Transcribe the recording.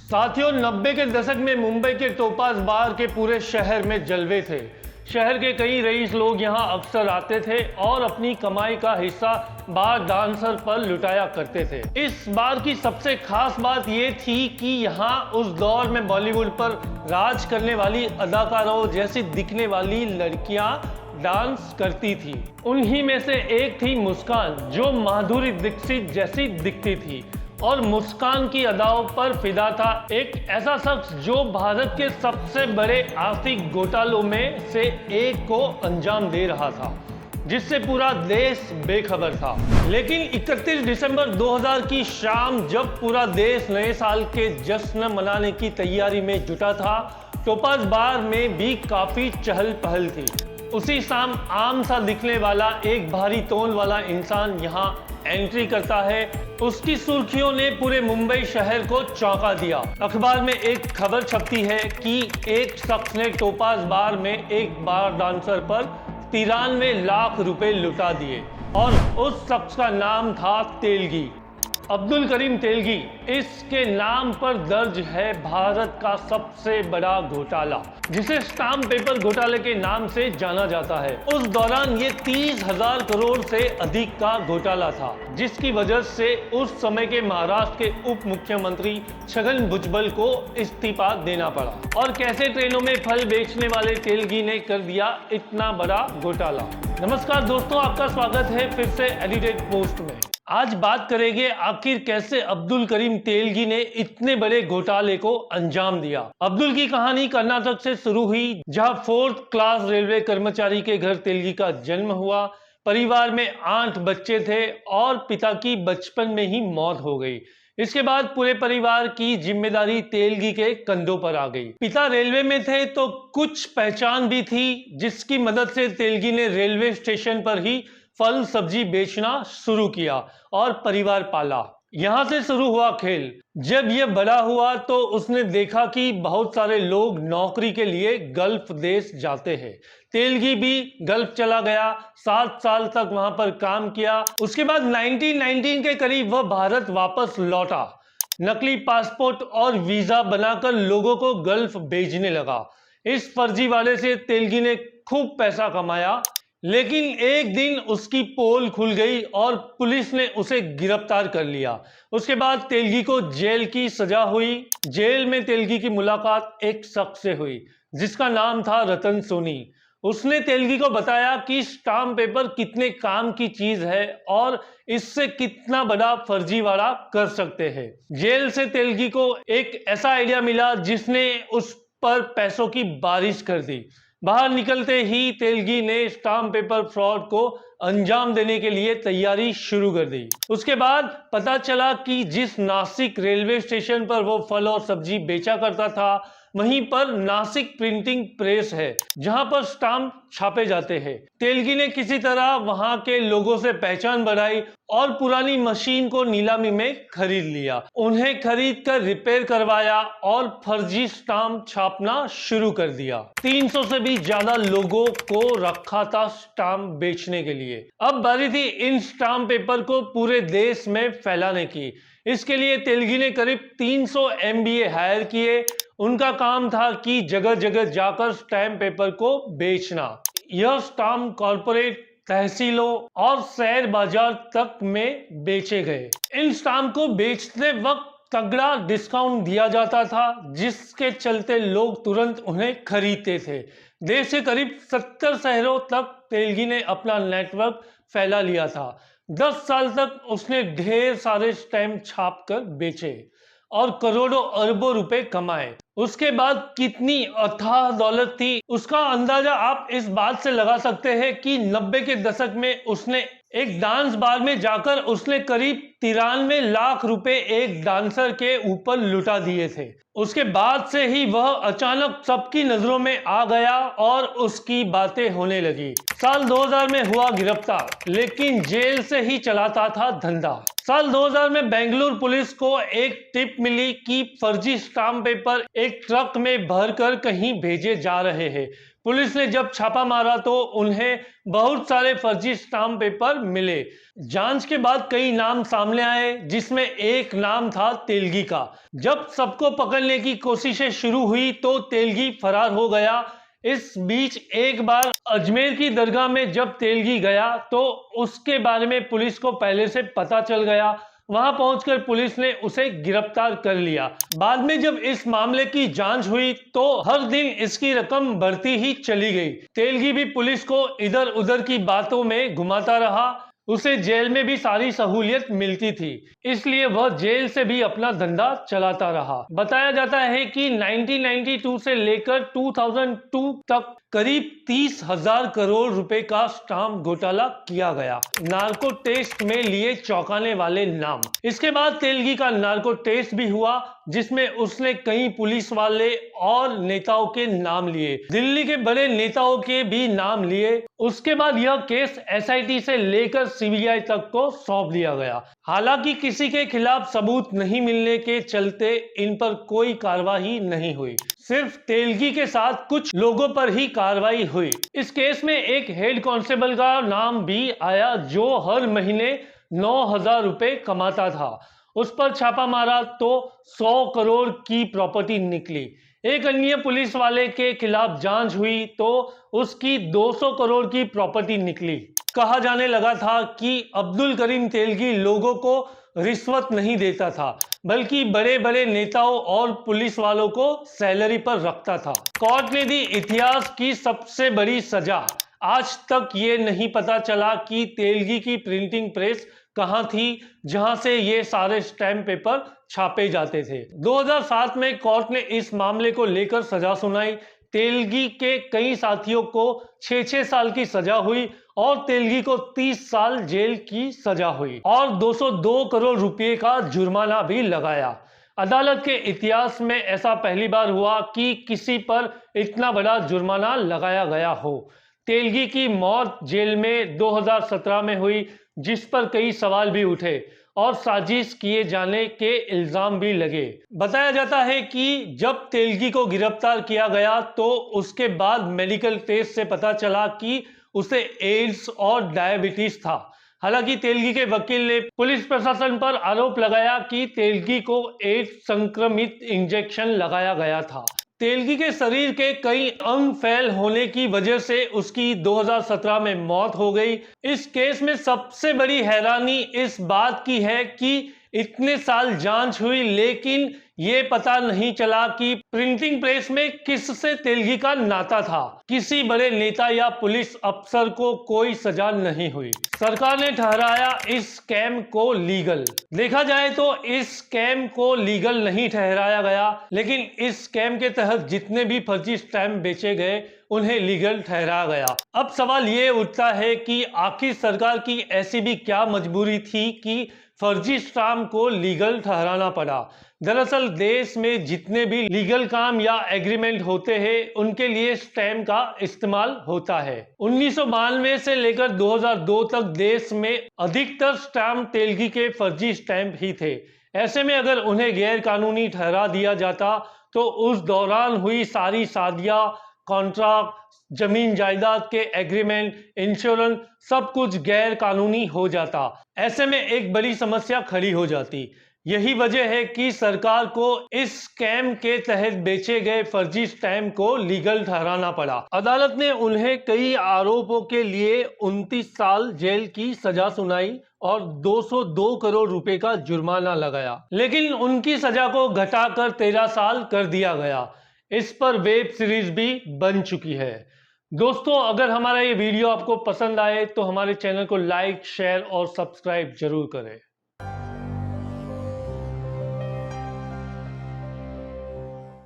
साथियों, 90 के दशक में मुंबई के टोपाज बार के पूरे शहर में जलवे थे। शहर के कई रईस लोग यहां अक्सर आते थे और अपनी कमाई का हिस्सा बार डांसर पर लुटाया करते थे। इस बार की सबसे खास बात ये थी कि यहां उस दौर में बॉलीवुड पर राज करने वाली अदाकारों जैसी दिखने वाली लड़कियां डांस करती थी। उन्हीं में से एक थी मुस्कान, जो माधुरी दीक्षित जैसी दिखती थी और मुस्कान की अदाओं पर फिदा था एक ऐसा शख्स जो भारत के सबसे बड़े आर्थिक घोटालों में से एक को अंजाम दे रहा था, जिससे पूरा देश बेखबर था। लेकिन 31 दिसंबर 2000 की शाम, जब पूरा देश नए साल के जश्न मनाने की तैयारी में जुटा था, टोपाज बार में भी काफी चहल पहल थी। उसी शाम आम सा दिखने वाला एक भारी तोल वाला इंसान यहाँ एंट्री करता है। उसकी सुर्खियों ने पूरे मुंबई शहर को चौंका दिया। अखबार में एक खबर छपती है कि एक शख्स ने टोपाज बार में एक बार डांसर पर 93 लाख रुपए लुटा दिए और उस शख्स का नाम था तेलगी, अब्दुल करीम तेलगी। इसके नाम पर दर्ज है भारत का सबसे बड़ा घोटाला, जिसे स्टाम्प पेपर घोटाले के नाम से जाना जाता है। उस दौरान ये 30,000 करोड़ से अधिक का घोटाला था, जिसकी वजह से उस समय के महाराष्ट्र के उप मुख्यमंत्री छगन भुजबल को इस्तीफा देना पड़ा। और कैसे ट्रेनों में फल बेचने वाले तेलगी ने कर दिया इतना बड़ा घोटाला। नमस्कार दोस्तों, आपका स्वागत है फिर से एडिटेड पोस्ट में। आज बात करेंगे आखिर कैसे अब्दुल करीम तेलगी ने इतने बड़े घोटाले को अंजाम दिया। अब्दुल की कहानी कर्नाटक से शुरू हुई, जहां 4th क्लास रेलवे कर्मचारी के घर तेलगी का जन्म हुआ। परिवार में 8 बच्चे थे और पिता की बचपन में ही मौत हो गई। इसके बाद पूरे परिवार की जिम्मेदारी तेलगी के कंधों पर आ गई। पिता रेलवे में थे तो कुछ पहचान भी थी, जिसकी मदद से तेलगी ने रेलवे स्टेशन पर ही फल सब्जी बेचना शुरू किया और परिवार पाला। यहाँ से शुरू हुआ खेल। जब यह बड़ा हुआ तो उसने देखा कि बहुत सारे लोग नौकरी के लिए गल्फ देश जाते हैं। तेलगी भी गल्फ चला गया, 7 साल तक वहां पर काम किया। उसके बाद 1919 के करीब वह भारत वापस लौटा। नकली पासपोर्ट और वीजा बनाकर लोगों को गल्फ भेजने लगा। इस फर्जी वाले से तेलगी ने खूब पैसा कमाया, लेकिन एक दिन उसकी पोल खुल गई और पुलिस ने उसे गिरफ्तार कर लिया। उसके बाद तेलगी को जेल की सजा हुई। जेल में तेलगी की मुलाकात एक शख्स से हुई, जिसका नाम था रतन सोनी। उसने तेलगी को बताया कि स्टाम्प पेपर कितने काम की चीज है और इससे कितना बड़ा फर्जीवाड़ा कर सकते हैं। जेल से तेलगी को एक ऐसा आइडिया मिला जिसने उस पर पैसों की बारिश कर दी। बाहर निकलते ही तेलगी ने स्टाम्प पेपर फ्रॉड को अंजाम देने के लिए तैयारी शुरू कर दी। उसके बाद पता चला कि जिस नासिक रेलवे स्टेशन पर वो फल और सब्जी बेचा करता था, वहीं पर नासिक प्रिंटिंग प्रेस है, जहां पर स्टाम्प छापे जाते हैं। तेलगी ने किसी तरह वहां के लोगों से पहचान बढ़ाई और पुरानी मशीन को नीलामी में खरीद लिया। उन्हें खरीद कर रिपेयर करवाया और फर्जी स्टाम्प छापना शुरू कर दिया। 300 से भी ज्यादा लोगों को रखा था स्टाम्प बेचने के लिए। अब बारी थी इन स्टाम्प पेपर को पूरे देश में फैलाने की। इसके लिए तेलगी ने करीब 300 MBA हायर किए। उनका काम था कि जगह जगह जाकर स्टैम्प पेपर को बेचना। यह स्टाम्प कॉर्पोरेट, तहसीलों और शेयर बाजार तक में बेचे गए। इन स्टाम्प को बेचते वक्त तगड़ा डिस्काउंट दिया जाता था, जिसके चलते लोग तुरंत उन्हें खरीदते थे। देश के करीब 70 शहरों तक तेलगी ने अपना नेटवर्क फैला लिया था। 10 साल तक उसने ढेर सारे स्टैम्प छाप कर बेचे और करोड़ों अरबों रुपए कमाए। उसके बाद कितनी अथाह दौलत थी, उसका अंदाजा आप इस बात से लगा सकते हैं कि 90 के दशक में उसने एक डांस बार में जाकर उसने करीब 93 लाख रुपए एक डांसर के ऊपर लुटा दिए थे। उसके बाद से ही वह अचानक सबकी नजरों में आ गया और उसकी बातें होने लगी। साल 2000 में हुआ गिरफ्तार, लेकिन जेल से ही चलाता था धंधा। साल 2000 में बेंगलुरु पुलिस को एक टिप मिली कि फर्जी स्टाम्प पेपर एक ट्रक में भरकर कहीं भेजे जा रहे हैं। पुलिस ने जब छापा मारा तो उन्हें बहुत सारे फर्जी स्टाम्प पेपर मिले। जांच के बाद कई नाम सामने सामने आए जिसमें एक नाम था तेलगी का। जब सबको पकड़ने की कोशिशें शुरू हुई तो तेलगी फरार हो गया। इस बीच एक बार अजमेर की दरगाह में जब तेलगी गया तो उसके बारे में पुलिस को पहले से पता चल गया। वहां पहुंचकर पुलिस ने उसे गिरफ्तार कर लिया। बाद में जब इस मामले की जांच हुई तो हर दिन इसकी रकम बढ़ती ही चली गई। तेलगी भी पुलिस को इधर उधर की बातों में घुमाता रहा। उसे जेल में भी सारी सहूलियत मिलती थी, इसलिए वह जेल से भी अपना धंधा चलाता रहा। बताया जाता है कि 1992 से लेकर 2002 तक करीब 30,000 करोड़ रुपए का स्टाम्प घोटाला किया गया। नार्को टेस्ट में लिए चौंकाने वाले नाम। इसके बाद तेलगी का नार्को टेस्ट भी हुआ जिसमें उसने कई पुलिस वाले और नेताओं के नाम लिए, दिल्ली के बड़े नेताओं के भी नाम लिए। उसके बाद यह केस एसआईटी से लेकर सीबीआई तक को सौंप दिया गया। हालांकि किसी के खिलाफ सबूत नहीं मिलने के चलते इन पर कोई कार्रवाई नहीं हुई। सिर्फ तेलगी के साथ कुछ लोगों पर ही कार्रवाई हुई। इस केस में एक हेड कांस्टेबल का नाम भी आया जो हर महीने 9,000 रुपए कमाता था। उस पर छापा मारा तो 100 करोड़ की प्रॉपर्टी निकली। एक अन्य पुलिस वाले के खिलाफ जांच हुई तो उसकी 200 करोड़ की प्रॉपर्टी निकली। कहा जाने लगा था कि अब्दुल करीम तेलगी लोगों को रिश्वत नहीं देता था, बल्कि बड़े बड़े नेताओं और पुलिस वालों को सैलरी पर रखता था। कोर्ट ने दी इतिहास की सबसे बड़ी सजा। आज तक ये नहीं पता चला कि तेलगी की प्रिंटिंग प्रेस कहां थी जहां से ये सारे स्टैम्प पेपर छापे जाते थे। 2007 में कोर्ट ने इस मामले को लेकर सजा सुनाई। तेलगी के कई साथियों को 6-6 साल की सजा हुई और तेलगी को 30 साल जेल की सजा हुई और 202 करोड़ रुपए का जुर्माना भी लगाया। अदालत के इतिहास में ऐसा पहली बार हुआ कि किसी पर इतना बड़ा जुर्माना लगाया गया हो। तेलगी की मौत जेल में 2017 में हुई, जिस पर कई सवाल भी उठे और साजिश किए जाने के इल्जाम भी लगे। बताया जाता है कि जब तेलगी को गिरफ्तार किया गया तो उसके बाद मेडिकल टेस्ट से पता चला कि उसे एड्स और डायबिटीज था। हालांकि तेलगी के वकील ने पुलिस प्रशासन पर आरोप लगाया कि तेलगी को एड्स संक्रमित इंजेक्शन लगाया गया था। तेलगी के शरीर के कई अंग फेल होने की वजह से उसकी 2017 में मौत हो गई। इस केस में सबसे बड़ी हैरानी इस बात की है कि इतने साल जांच हुई लेकिन ये पता नहीं चला कि प्रिंटिंग प्रेस में किससे तेलगी का नाता था। किसी बड़े नेता या पुलिस अफसर को कोई सजा नहीं हुई। सरकार ने ठहराया इस स्कैम को लीगल। देखा जाए तो इस स्कैम को लीगल नहीं ठहराया गया, लेकिन इस स्कैम के तहत जितने भी फर्जी स्टैम्प बेचे गए उन्हें लीगल ठहराया गया। अब सवाल ये उठता है कि आखिर सरकार की ऐसी भी क्या मजबूरी थी कि फर्जी स्टाम्प को लीगल ठहराना पड़ा। दरअसल देश में जितने भी लीगल काम या एग्रीमेंट होते हैं उनके लिए स्टैम्प का इस्तेमाल होता है। 1992 से लेकर 2002 तक देश में अधिकतर स्टाम्प तेलगी के फर्जी स्टैम्प ही थे। ऐसे में अगर उन्हें गैर कानूनी ठहरा दिया जाता तो उस दौरान हुई सारी शादियां, कॉन्ट्रैक्ट, जमीन जायदाद के एग्रीमेंट, इंश्योरेंस सब कुछ गैर कानूनी हो जाता। ऐसे में एक बड़ी समस्या खड़ी हो जाती। यही वजह है कि सरकार को इस स्कैम के तहत बेचे गए फर्जी स्टैम्प को लीगल ठहराना पड़ा। अदालत ने उन्हें कई आरोपों के लिए 29 साल जेल की सजा सुनाई और 202 करोड़ रुपए का जुर्माना लगाया, लेकिन उनकी सजा को घटाकर 13 साल कर दिया गया। इस पर वेब सीरीज भी बन चुकी है। दोस्तों, अगर हमारा ये वीडियो आपको पसंद आए तो हमारे चैनल को लाइक, शेयर और सब्सक्राइब जरूर करें।